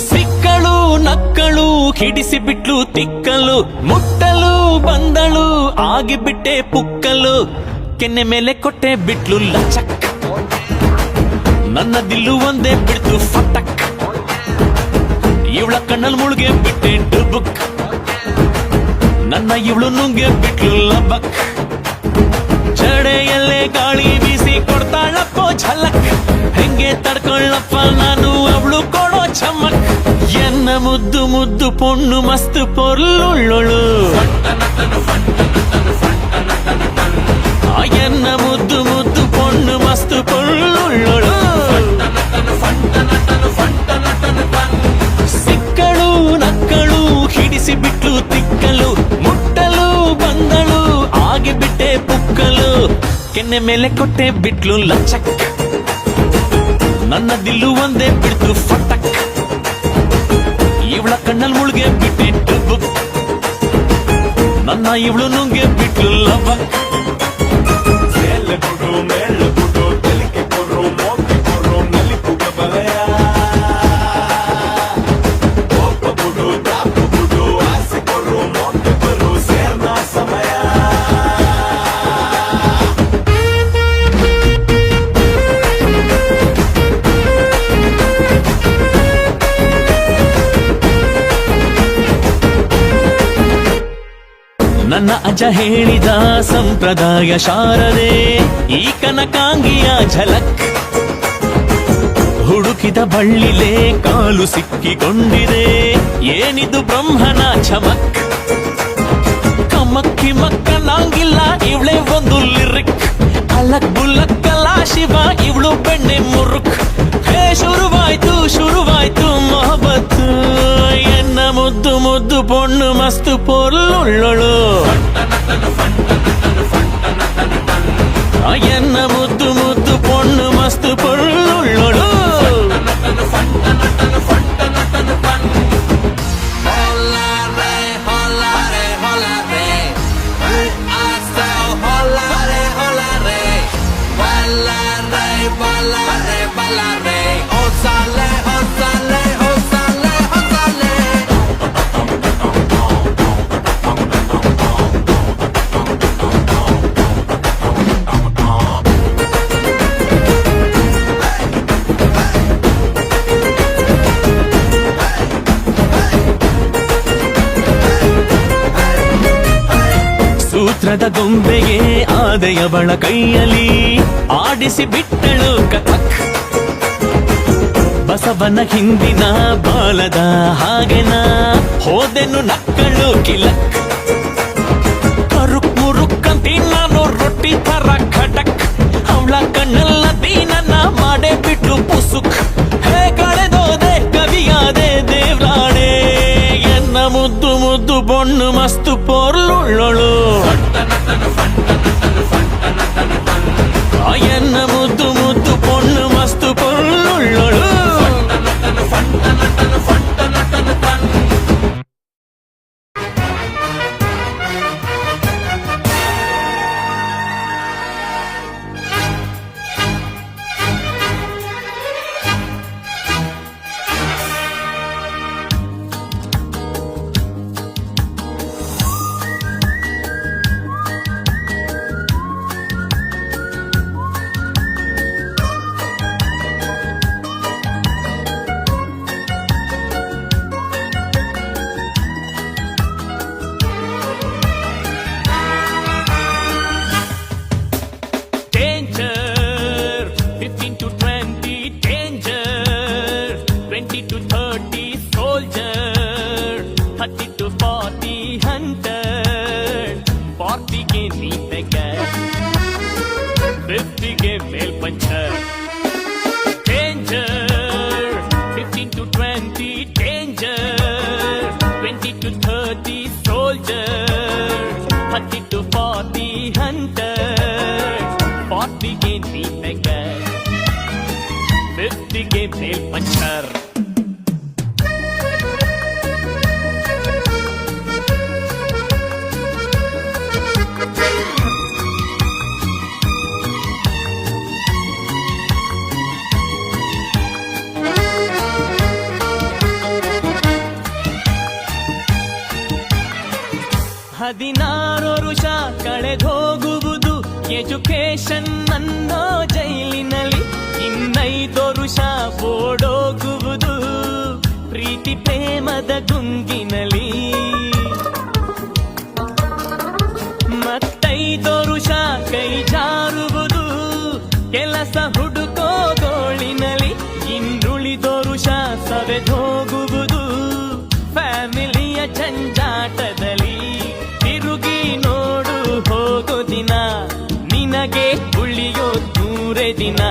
[SPEAKER 1] ಸಿಕ್ಕಳು ನಕ್ಕಳು ಹಿಡಿಸಿ ಬಿಟ್ಲು ತಿಕ್ಕಲು ಮುಟ್ಟಲು ಬಂದಳು ಆಗಿಬಿಟ್ಟೆ ಪುಕ್ಕಲು ಕೆನ್ನೆ ಮೇಲೆ ಕೊಟ್ಟೆ ಬಿಟ್ಲು ಲಚಕ್ ನನ್ನ ದಿಲ್ಲು ಒಂದೇ ಬಿಡ್ತು ಫಟಕ್ ಇವಳ ಕಣ್ಣಲ್ ಮುಳುಗೆ ಬಿಟ್ಟೆ ಡುಬುಕ್ ನನ್ನ ಇವಳು ನುಂಗೆ ಬಿಟ್ಲು ಲಬಕ್ ಜಡೆಯಲ್ಲೇ ಗಾಳಿ ಬೀಸಿ ಕೊಡ್ತಾಳಪ್ಪೋ ಝಲಕ್ ಹೆಂಗೆ ತಡ್ಕೊಳ್ಳಪ್ಪ ನಾನು ಅವಳು ಕೊಡೋ ಚಮಕ್ ಎನ್ನ ಮುದ್ದು ಮುದ್ದು ಪೊಣ್ಣು ಮಸ್ತ್ ಪೊರ್ಲುಳ್ಳೊಳು ಎನ್ನ ಮುದ್ದು ಮುದ್ದು ಪೊಣ್ಣು ಮಸ್ತ್ ಪೊರ್ಲುಳ್ಳೊಳು ಸಿಕ್ಕಳು ನಕ್ಕಳು ಹಿಡಿಸಿ ಬಿಟ್ಲು ತಿಕ್ಕಲು ಮುಟ್ಟಲು ಬಂದಳು ಆಗಿಬಿಟ್ಟೆ ಪುಕ್ಕಲು ಕೆನ್ನೆ ಮೇಲೆ ಕೊಟ್ಟೆ ಬಿಟ್ಲು ಲಚಕ್ ನನ್ನ ದಿಲ್ಲು ಒಂದೇ ಬಿಡ್ತು ಫಟಕ್ ಇವಳ ಕಣ್ಣಲ್ ಮುಳುಗೆ ಬಿಟ್ಟೆ ಡುಬುಕ್ ನನ್ನ ಇವಳು ನುಂಗೆ ಬಿಟ್ಲು ಲಬಕ್ ನನ್ನ ಅಜ್ಜ ಹೇಳಿದ ಸಂಪ್ರದಾಯ ಶಾರದೆ ಈ ಕನಕಾಂಗಿಯ ಝಲಕ್ ಹುಡುಕಿದ ಬಳ್ಳಿಲೆ ಕಾಲು ಸಿಕ್ಕಿಕೊಂಡಿದೆ ಏನಿದು ಬ್ರಹ್ಮನ ಚಮಕ್ ಕಮಕ್ಕಿ ಮಕ್ಕನಾಂಗಿಲ್ಲ ಇವಳೆ ಒಂದು ಲಿರಿಕ್ ಅಲಕ್ ಬುಲ್ಲಕ್ಕಲ್ಲ ಶಿವ ಇವಳು ಬೆಣ್ಣೆ ಮುರುಕ್ ಹೇ ಶುರುವಾಯ್ತು ಮೊಹಬತ್ತು ಎನ್ನ ಮುದ್ದು ಮುದ್ದು ಪೊಣ್ಣು ಮಸ್ತು ಪೊರ್ಲುಳ್ಳೊಳು ಎನ್ನ ಮುದ್ದು ಮುದ್ದು ಪೊಣ್ಣು ಮಸ್ತು ಪೊರ್ಲುಳ್ಳೊಳು ಸೂತ್ರದ ಗೊಂಬೆಗೆ ಆದೆಯವಳ ಕೈಯಲ್ಲಿ ಆಡಿಸಿ ಬಿಟ್ಟಳು ಕಥಕ್ ಬಸವನ ಹಿಂದಿನ ಬಾಲದ ಹಾಗೆನ ಹೋದೆನು ನಕ್ಕಳು ಕಿಲಕ್ ಕರುಕ್ ಮುರುಕ್ಕಂತಿ ನಾನು ರೊಟ್ಟಿ ತರ ಖಟಕ್ ಅವಳ ಕಣ್ಣಲ್ಲ ದೀನನ್ನ ಮಾಡೇ ಬಿಟ್ಲು ಪುಸುಕ್ ಹೇ ಕಳೆದೋದೆ ಕವಿಯಾದೆ ದೇವ್ರಾಣೆ ಎನ್ನ ಮುದ್ದು ಮುದ್ದು ಬೊಣ್ಣು ಮಸ್ತು ಪೊರ್ಲುಳ್ಳೊಳು ಎನ್ನ ಮುದ್ದು ಮುದ್ದು ಪೊಣ್ಣು ಮಸ್ತು ಪೊರ್ಲುಳ್ಳೊಳು to 40 hunter 40 ಗೆ ನೀ beggar 50 ಗೆ nail puncher ಹದಿನಾರು ವರುಷ ಕಳೆದೋಗುವುದು ಎಜುಕೇಶನ್ ಅನ್ನೋ ಜೈಲಿನಲ್ಲಿ 15 ವರುಷ ಓಡೋಗುವುದು ಪ್ರೀತಿ ಪ್ರೇಮದ ಗುಂಗಿನಲ್ಲಿ ಮತ್ತೈದು ವರುಷ ಕೈ ಜಾರುವುದು ಕೆಲಸ ಹುಡುಕೋ ಗೋಳಿನಲ್ಲಿ ಇನ್ನುಳಿದ ವರುಷ ಸವೆದೋಗುವುದು ಫ್ಯಾಮಿಲಿಯ ಜಂಜಾಟದಲ್ಲಿ ತಿರುಗಿ ನೋಡು ಹೋಗೋ ದಿನ ನಿನಗೆ ಉಳಿಯೋ ದೂರೆ ದಿನ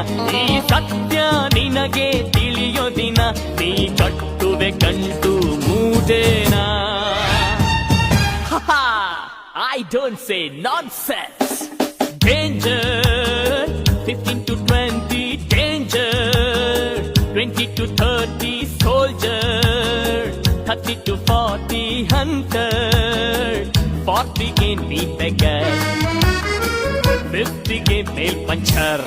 [SPEAKER 1] ಈ ಸತ್ಯ ನಿನಗೆ ತಿಳಿಯೋ ದಿನ ನೀ ಕಟ್ಟುವೆ ಕಂಟು ಮೂದೇನ I don't say nonsense danger 15 to 20 danger 20 to 30 soldier 30 to 40 hunter 40 ಗೆ ನೀ beggar 50 ಗೆ nail puncher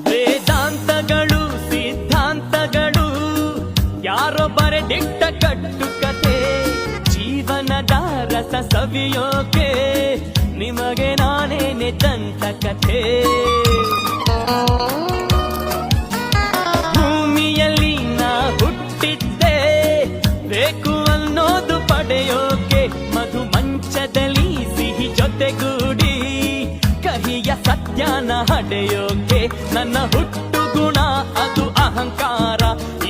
[SPEAKER 1] ವೇದಾಂತಗಳು ಸಿದ್ಧಾಂತಗಳು ಯಾರೋ ಬರೆದಿಟ್ಟ ಕಟ್ಟುಕತೆ ಜೀವನದ ರಸ ಸವಿಯೋಕೆ ನಿಮಗೆ ನಾನೇನೆ ದಂತಕಥೆ ಭೂಮಿಯಲ್ಲಿ ನಾ ಹುಟ್ಟಿದ್ದೆ ಬೇಕು ಅನ್ನೋದು ಪಡೆಯೋಕೆ ಮಧು ಮಂಚದಲ್ಲಿ ಸಿಹಿ ಜೊತೆಗೂಡಿ ಕಹಿಯ ಸತ್ಯನ ಹಡೆಯೋಕೆ ನನ್ನ ಹುಟ್ಟು ಗುಣ ಅದು ಅಹಂಕಾರ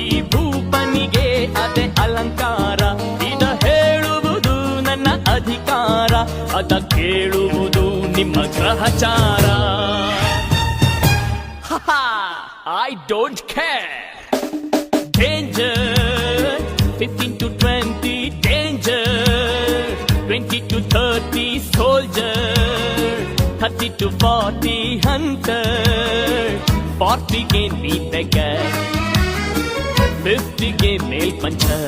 [SPEAKER 1] ಈ ಭೂಪನಿಗೆ ಅದೇ ಅಲಂಕಾರ ಇದ ಹೇಳುವುದು ನನ್ನ ಅಧಿಕಾರ ಅದ ಕೇಳುವುದು ನಿಮ್ಮ ಗ್ರಹಚಾರ I don't care danger 15 to 20 danger 20 to 30 soldier 30 to 40 hunter 40 ಗೆ ನೀ beggar 50 ಗೆ nail puncher